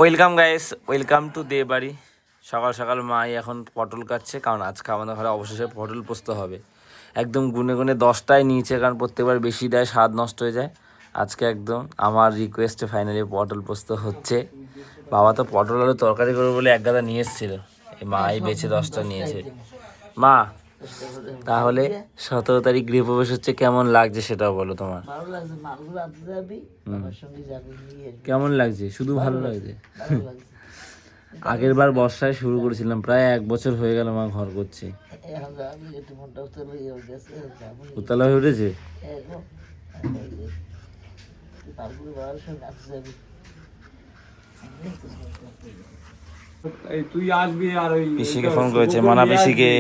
Welcome guys, welcome to দে বাড়ি। সকাল সকাল মাই এখন পটল কাটছে, কারণ আজকে আমাদের ঘরে অবশেষে পটল পোস্ত হবে। একদম গুনে গুনে 10টাই নিয়েছে, কারণ প্রত্যেকবার বেশি দেয়, স্বাদ নষ্ট হয়ে যায়। আজকে একদম আমার রিকোয়েস্টে ফাইনালি পটল পোস্ত হচ্ছে। বাবা তো পটল আলু তরকারি করবে বলে এক গাদা নিয়ে এসেছিল, এই মাই বেছে 10টা নিয়েছে। মা, তাহলে 17 তারিখ গৃহপ্রবেশ হচ্ছে, কেমন লাগছে সেটাও বলো তোমার। ভালো লাগছে, মালগুলো আনতে যাবি, বাবার সঙ্গে যাবি, নিয়ে আসবি। কেমন লাগছে? শুধু ভালো লাগছে? ভালো লাগছে। আগের বার বর্ষায় শুরু করেছিলাম, প্রায় 1 বছর হয়ে গেল মা ঘর করছে। এখন যাবি, একটু মনটা উতলা হয়ে গেছে, যাবো। উতলা হয়ে উঠেছে। এখন তারপরে বাবার সঙ্গে আনতে যাবি। এই তুই আসবি আর ওই পিসিকে ফোন করেছে, মানা পিসিকে।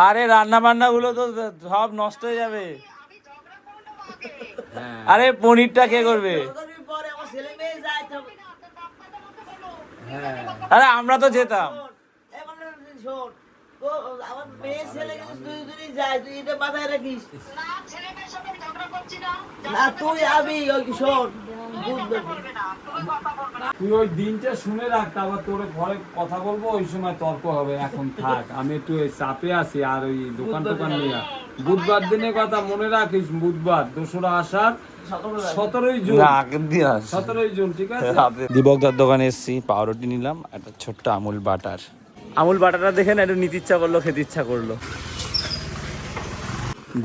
আরে রান্না বান্না গুলো তো সব নষ্ট হয়ে যাবে। আরে পনিরটা কে করবে? পরে আমার ছেলে মেয়ে যায় তো। আরে আমরা তো যেতাম। এখন শোন, ও আমার মেয়ে ছেলে কিন্তু দুই যায়, তুই এটা মাথায় রাখিস। না তুই আবি, ওই শোন, তুই ওই দিনটা শুনে রাখ, আবার তোর ঘরে কথা বলবো, ওই সময় তর্ক হবে। এখন থাক, আমি একটু চাপে আছি, আর ওই দোকান টোকান নিয়ে বুধবার দিনের কথা মনে রাখিস। বুধবার 2রা আষাঢ়, 17ই জুন। 17ই জুন, ঠিক আছে। দীপকদার দোকানে এসেছি, পাউরুটি নিলাম, একটা ছোট্ট আমুল বাটার। আমুল বাটারটা দেখে না একটু নিতে ইচ্ছা করলো, খেতে ইচ্ছা করলো।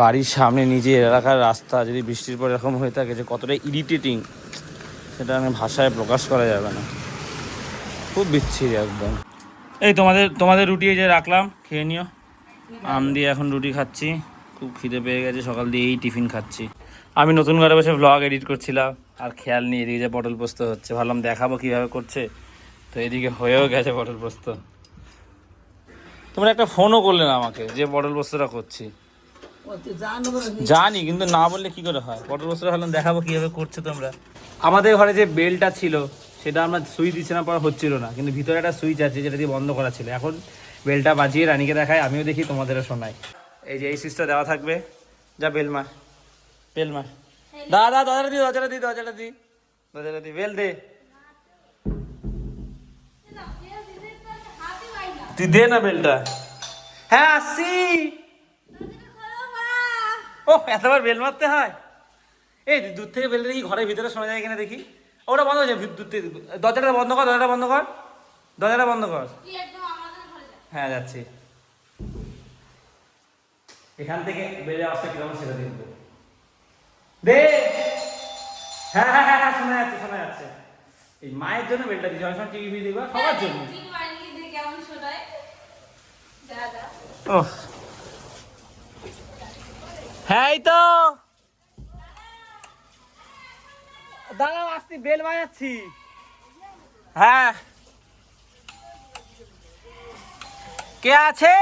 বাড়ির সামনে নিজে এলাকার রাস্তা যদি বৃষ্টির পর এরকম হয়ে থাকে যে কতটা ইরিটেটিং, সেটা আমি ভাষায় প্রকাশ করা যাবে না। খুব বিচ্ছিরি একদম। এই তোমাদের রুটি এই যে রাখলাম, খেয়ে নিও। আম দিয়ে এখন রুটি খাচ্ছি, খুব খিদে পেয়ে গেছে, সকাল দিয়ে এই টিফিন খাচ্ছি। আমি নতুন ঘরে বসে ব্লগ এডিট করছিলাম, আর খেয়াল নিয়ে এদিকে যে পটল পোস্ত হচ্ছে, ভাবলাম দেখাবো কীভাবে করছে। তো এদিকে হয়েও গেছে পটল পোস্ত। তোমরা একটা ফোনও করলে না আমাকে যে পটল পোস্তটা করছি। জানি, কিন্তু না বললে কি করে হয়। পটল পোস্তটা ভাবলাম দেখাবো কীভাবে করছে তোমরা। আমাদের ঘরে যে বেলটা ছিল সেটা আমরা সুইচ দিচ্ছিলাম, পর হচ্ছিল না, কিন্তু ভিতরে একটা সুইচ আছে যেটা দিয়ে বন্ধ করা ছিল। এখন বেলটা বাজিয়ে রানীকে দেখায়, আমিও দেখি, তোমাদেরও শোনাই। এই যে এই সুইচটা দেওয়া থাকবে, যা বেল মার, বেল মার। দাদা দরজাটা দি, দরজাটা দি, দরজাটা দি, দরজাটা দি, বেল দে। তুই দে না বেলটা। হ্যাঁ আসছি। ও এতবার বেল মারতে হয়? এই দূর থেকে বেলটা দেখি ঘরের ভিতরে শোনা যায় কিনা দেখি। ওটা বন্ধ হয়ে যায় দূর থেকে। দরজাটা বন্ধ কর, দরজাটা বন্ধ কর, দরজাটা বন্ধ কর। হ্যাঁ যাচ্ছি। এখান থেকে বেড়ে আসতে কিরকম সেটা দেখবো। দে। হ্যাঁ হ্যাঁ হ্যাঁ, শোনা যাচ্ছে, শোনা যাচ্ছে। এই মায়ের জন্য বেলটা দিচ্ছি, অনেক সময় টিভি দেখবা, সবার জন্য। ও হ্যাঁ, এই তো দাঁড়াও, আসছি, বেল বাজাচ্ছি। হ্যাঁ, কে আছে?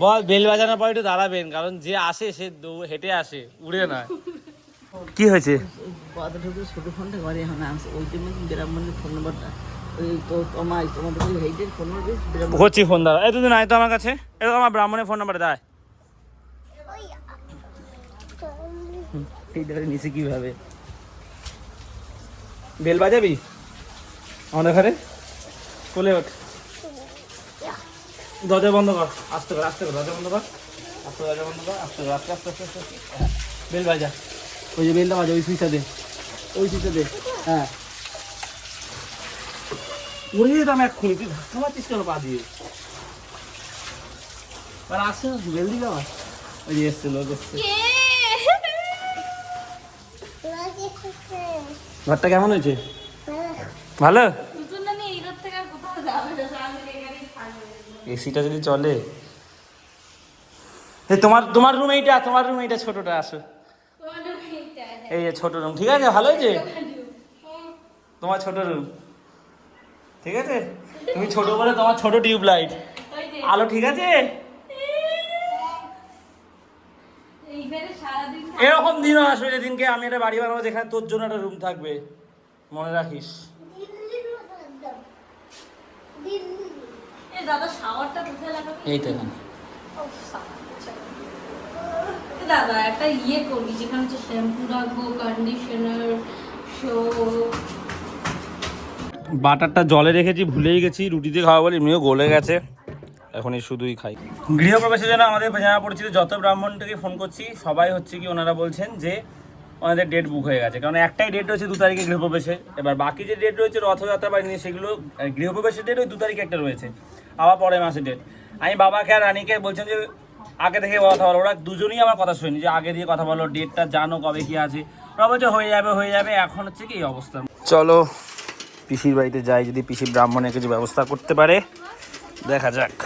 বল, বেল বাজানোর পর একটু দাঁড়াবেন, কারণ যে আসে সে হেঁটে আসে, উড়ে না। কি হয়েছে? কতটুকু ছোট ফোনটা ঘরে এখন আনছে, ওই জন্য গ্রাম বন্ধুর ফোন নাম্বারটা ওই তো তোমাদের ওই হেইটের ফোন নাম্বার করছি, ফোন দাঁড়া। এই দুদিন আয় তো আমার কাছে, এই তো আমার ব্রাহ্মণের ফোন নাম্বার দেয়। এইটা নিচে কিভাবে বেল বাজাবি আমাদের ঘরে? কোলে ওঠ, দরজা বন্ধ কর, আস্তে কর, আস্তে কর, দরজা বন্ধ কর, আস্তে দরজা বন্ধ কর, আস্তে আস্তে আস্তে আস্তে আস্তে। বেল বাজা, ওই যে বেলটা বাজা, ওই সুইচটা দে, ওই সুইচটা দে। হ্যাঁ, উড়ে যেতাম এক্ষুনি, তুই ধাক্কা মারছিস কেন পা দিয়ে? আর আসছে না, বেল দিকে আমার ওই যে এসছে, লোক এসছে। ঘরটা কেমন হয়েছে? ভালো। এসিটা যদি চলে। তোমার রুম এইটা, তোমার রুম এইটা, ছোটটা, আসো। এই যে ছোট রুম, ঠিক আছে, ভালো হয়েছে তোমার ছোট রুম, ঠিক আছে। তুমি ছোট বলে তোমার ছোট টিউবলাইট, আলো ঠিক আছে। এরকম দিনও আসবে যেদিনকে আমি একটা বাড়ি বানাবো যেখানে তোর জন্য একটা রুম থাকবে, মনে রাখিস। দাদা শাওয়ারটা কোথায় লাগাবে? এই তো এখানে। দাদা একটা ইয়ে করবি যেখানে হচ্ছে শ্যাম্পু রাখবো, কন্ডিশনার, বাটারটা জলে রেখেছি, ভুলেই গেছি, রুটিতে খাওয়া বলে এমনিও গলে গেছে, এখন এই শুধুই খাই। গৃহপ্রবেশের জন্য আমাদের জানা পরিচিত যত ব্রাহ্মণটাকে ফোন করছি সবাই হচ্ছে কি ওনারা বলছেন যে ওনাদের ডেট বুক হয়ে গেছে, কারণ একটাই ডেট রয়েছে 2 তারিখে গৃহপ্রবেশের। এবার বাকি যে ডেট রয়েছে রথযাত্রা বা নিয়ে সেগুলো গৃহপ্রবেশের ডেট ওই 2 তারিখে একটা রয়েছে, আবার পরের মাসের ডেট। আমি বাবাকে আর রানীকে বলছেন যে আগে থেকে কথা বলো, ওরা দুজনেই আমার কথা শুনি যে আগে দিয়ে কথা বলো, ডেটটা জানো কবে কি আছে। ওরা বলছে হয়ে যাবে, এখন হচ্ছে কি এই অবস্থা। চলো পিসির বাড়িতে যাই, যদি পিসির ব্রাহ্মণের কিছু ব্যবস্থা করতে পারে দেখা যাক।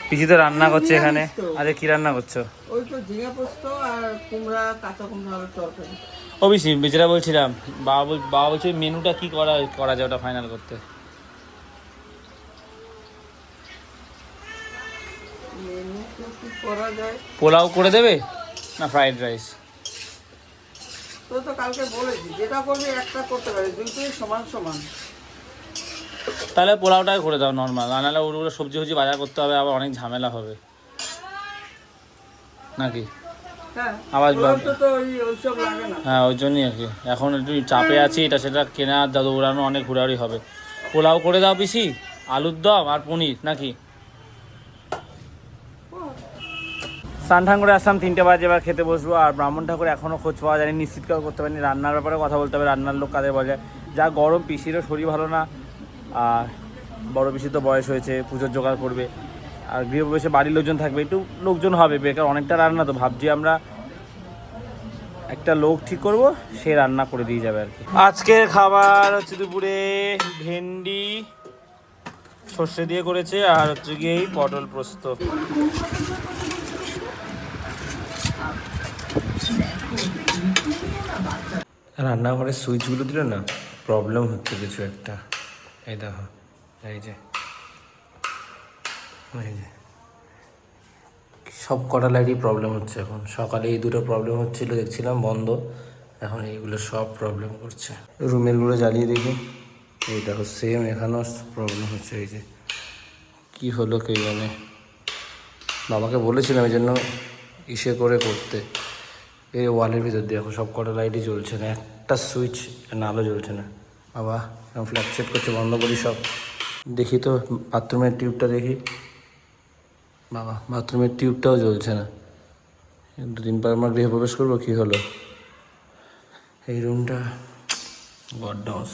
পিসি তো রান্না করছে এখানে। আরে কি রান্না করছো? ওই তো ঝিঙে পোস্ত আর কুমড়া, কাঁচা কুমড়া আর তরকারি। ও পিসি বেচারা বলছিলাম, বাবা বলছে মেনুটা কি করা যায় ওটা ফাইনাল করতে। মেনু কি করা যায়? পোলাও করে দেবে না ফ্রাইড রাইস? তো কালকে বলেছি যেটা করবি একটা করতে পারি, দুটোই সমান সমান। তাহলে পোলাওটাই করে দাও নর্মাল, নাহলে ওগুলো সবজি ফবজি বাজার করতে হবে, আবার অনেক ঝামেলা হবে নাকি? হ্যাঁ, আবার তো ওইসব লাগে না। হ্যাঁ ওই জন্যই আর কি, এখন একটু চাপে আছি, এটা সেটা কেনা দাদু উড়ানো অনেক ঘোরাঘুরি হবে। পোলাও করে দাও পিসি, আলুর দম আর পনির নাকি? স্নান ঠান করে আসলাম 3টে বাজে, এবার খেতে বসবো। আর ব্রাহ্মণ ঠাকুর এখনও খোঁজ পাওয়া যায়নি, নিশ্চিত করতে পারিনি। রান্নার ব্যাপারে কথা বলতে হবে, রান্নার লোক কাদের বলে। যা গরম, পিসিরও শরীর ভালো না, আর বড় পিসি তো বয়স হয়েছে, পুজোর জোগাড় করবে। আর গৃহপ্রবেশে বাড়ির লোকজন থাকবে, একটু লোকজন হবে বেকার, অনেকটা রান্না তো ভাবছি আমরা একটা লোক ঠিক করব, সে রান্না করে দিয়ে যাবে আর কি। আজকের খাবার হচ্ছে দুপুরে ভেন্ডি সর্ষে দিয়ে করেছে, আর হচ্ছে গিয়ে এই পটল পোস্ত। রান্নাঘরের সুইচগুলো দিল না, প্রবলেম হচ্ছে কিছু একটা। এই দেখো, এই যে সব কটা লাইটই প্রবলেম হচ্ছে এখন। সকালে এই দুটো প্রবলেম হচ্ছিলো দেখছিলাম বন্ধ, এখন এইগুলো সব প্রবলেম করছে। রুমেরগুলো জ্বালিয়ে দেখি, এই দেখো সেম এখানেও প্রবলেম হচ্ছে। এই যে কী হলো কে জানে, বাবাকে বলেছিলাম এই জন্য ইসে করে করতে। এই ওয়ালের ভিতর দিয়ে দেখো সব কটা লাইটই জ্বলছে না, একটা সুইচ না আলো জ্বলছে না। বাবা ফ্ল্যাকচুয়েট করছে, বন্ধ করি সব। দেখি তো বাথরুমের টিউবটা দেখি, বাবা বাথরুমের টিউবটাও জ্বলছে না। 2 দিন পর আমরা গৃহপ্রবেশ করবো, কী হলো এই রুমটা গডডাউস।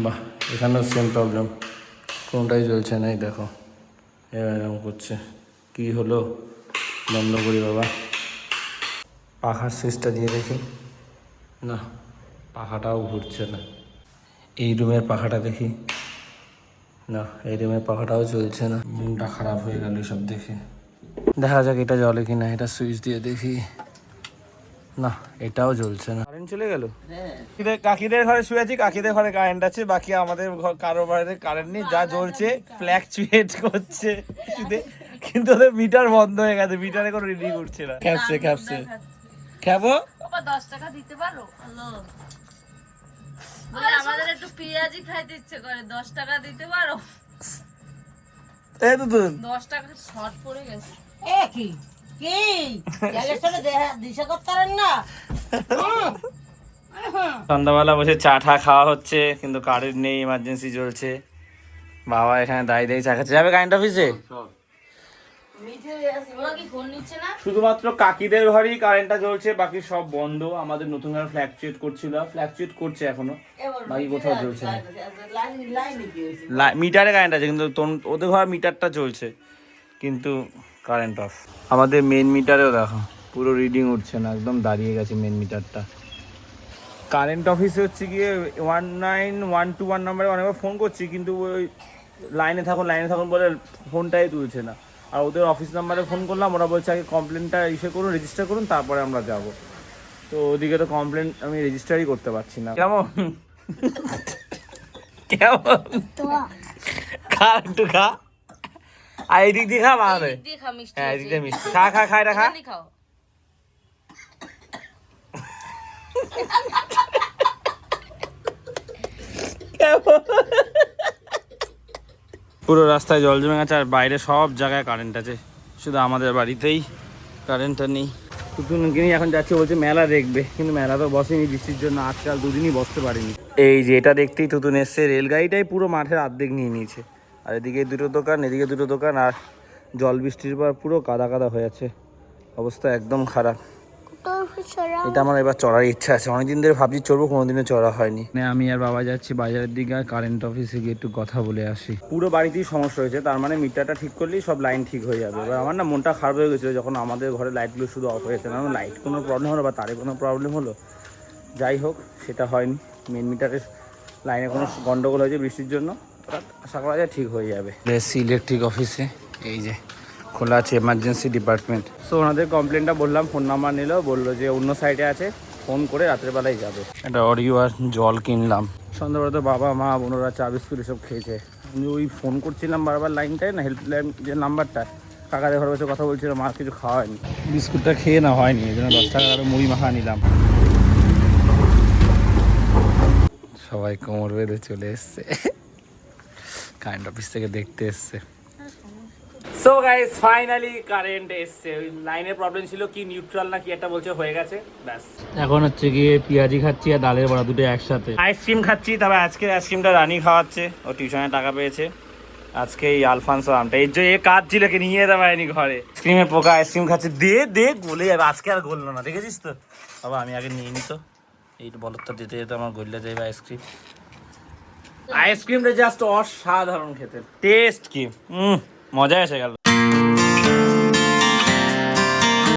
বাহ, এখানেও সেম প্রবলেম, কোনটাই জ্বলছে না। এই দেখো এরকম করছে, কী হলো? বন্ধ করি বাবা। পাখার সুইচটা দিয়ে দেখি, না পাখাটাও ঘুরছে না। এই রুমের পাখাটা দেখি, না এই রুমের পাখাটাও চলছে না। মনটা খারাপ হয়ে গেল সব দেখে। দেখা যাক এটা জ্বলে কিনা, এটা সুইচ দিয়ে দেখি। না এটাও জ্বলছে না, কারেন্ট চলে গেল। কাকিদের ঘরে শুয়ে আছি, কাকিদের ঘরে কারেন্ট আছে, বাকি আমাদের কারো বাড়িতে কারেন্ট নেই। যা জ্বলছে ফ্ল্যাকচুয়েট করছে কিন্তু ওদের মিটার বন্ধ হয়ে গেছে, মিটারে কোনো রিডিং উঠছে না। খ্যাপছে খাবো। 10 টাকা দিতে পারো? আমাদের একটু পেঁয়াজি খাইতে ইচ্ছে করে, 10 টাকা দিতে পারো? এই তো 10 টাকা শর্ট পড়ে গেছে। কি কি গ্যালের দিশা করতে পারেন না? সন্ধ্যাবেলা বসে চা ঠা খাওয়া হচ্ছে, কিন্তু কারেন্ট নেই, ইমার্জেন্সি চলছে। বাবা এখানে দাঁড়িয়ে চা খাচ্ছে। যাবে কারেন্ট অফিসে? শুধুমাত্র কাকিদের ঘরেই কারেন্টটা জ্বলছে, বাকি সব বন্ধ। আমাদের নতুন ঘরে ফ্ল্যাকচুয়েট করছে এখনো, বাকি কোথাও জ্বলছে না। মিটারে কারেন্ট আছে, কিন্তু ওদের ঘর মিটারটা চলছে, কিন্তু কারেন্ট অফ। আমাদের মেন মিটারেও দেখো পুরো রিডিং উঠছে না, একদম দাঁড়িয়ে গেছে মেন মিটারটা। কারেন্ট অফিসে হচ্ছে গিয়ে 19121 নাম্বারে অনেকবার ফোন করছি, কিন্তু ওই লাইনে থাকুন বলে ফোনটাই তুলছে না। আর ওদের অফিস নাম্বারে ফোন করলাম, ওরা বলছে আগে কমপ্লেনটা করুন, রেজিস্টার করুন, তারপরে আমরা যাব। তো ওদিকে তো কমপ্লেন আমি রেজিস্টারই করতে পারছি না। কেমন খা একটু খা, আর এদিক দিয়ে খা, ভালো। হ্যাঁ এদিক দিয়ে মিষ্টি খা এটা খা। যাবো। পুরো রাস্তায় জল জমে গেছে আর বাইরে সব জায়গায় কারেন্ট আছে, শুধু আমাদের বাড়িতেই কারেন্টটা নেই। তুতুনকে নিয়ে এখন যাচ্ছে, বলছে মেলা দেখবে, কিন্তু মেলা তো বসেনি বৃষ্টির জন্য, আজকাল দুদিনই বসতে পারিনি। এই যে এটা দেখতেই তুতুন এসছে, রেলগাড়িটাই পুরো মাঠের অর্ধেক নিয়ে নিয়েছে। আর এদিকে দুটো দোকান, এদিকে দুটো দোকান, আর জল বৃষ্টির পর পুরো কাদা কাদা হয়ে আছে, অবস্থা একদম খারাপ। এটা আমার এবার চড়ার ইচ্ছা আছে, অনেকদিন ধরে ভাবছি চড়বো, কোনোদিনও চড়া হয়নি। আমি আর বাবা যাচ্ছি বাজারের দিকে, আর কারেন্ট অফিসে গিয়ে একটু কথা বলে আসি। পুরো বাড়িতেই সমস্যা হয়েছে, তার মানে মিটারটা ঠিক করলেই সব লাইন ঠিক হয়ে যাবে। এবার আমার না মনটা খারাপ হয়ে গেছিলো যখন আমাদের ঘরে লাইটগুলো শুধু অফ হয়েছে, না লাইট কোনো প্রবলেম হলো বা তারে কোনো প্রবলেম হলো, যাই হোক সেটা হয়নি। মেন মিটারের লাইনে কোনো গন্ডগোল হয়েছে বৃষ্টির জন্য, ওটা আশা করা যায় ঠিক হয়ে যাবে। এসি ইলেকট্রিক অফিসে, এই যে খোলা আছে এমার্জেন্সি ডিপার্টমেন্ট। সো ওনাদের কমপ্লেনটা বললাম, ফোন নাম্বার নিল, বললো যে অন্য সাইডে আছে, ফোন করে রাতের বেলায় যাবে। একটা অডিও আর জল কিনলাম। সন্ধ্যাবেলা তো বাবা মা বোনরা চা বিস্কুট এসব খেয়েছে। আমি ওই ফোন করছিলাম বারবার লাইনটায় না, হেল্পলাইন যে নাম্বারটা, কাকাদের ঘরে বসে কথা বলছিল, মা কিছু খাওয়ায়নি, বিস্কুটটা খেয়ে না হয়নি, এই জন্য 10 টাকা আরও মুড়ি মাখা নিলাম। সবাই কোমর বেঁধে চলে এসছে, কারেন্ট অফিস থেকে দেখতে এসছে। সো গাইস ফাইনালি কারেন্ট এসছে। ওই লাইনের প্রবলেম ছিল, কি নিউট্রাল না কি একটা বলছে, হয়ে গেছে ব্যাস। এখন হচ্ছে গিয়ে পেঁয়াজি খাচ্ছি আর ডালের বড়া দুটো একসাথে। আইসক্রিম খাচ্ছি, তবে আজকে আইসক্রিমটা রানী খাওয়াচ্ছে, ও টিউশনে টাকা পেয়েছে। আজকে এই আলফানসো আমটা, এই যে এ কাজ ছিল কি নিয়ে যেতে পারেনি ঘরে, আইসক্রিমের পোকা আইসক্রিম খাচ্ছে, দে দে গলে যাবে, আজকে আর গললো না, দেখেছিস তো বাবা, আমি আগে নিয়ে নিত, এই বলতটা যেতে যেতে আমার গলে যাবে আইসক্রিম। আইসক্রিমটা জাস্ট অসাধারণ খেতে, টেস্ট কি মজা এসে গেল।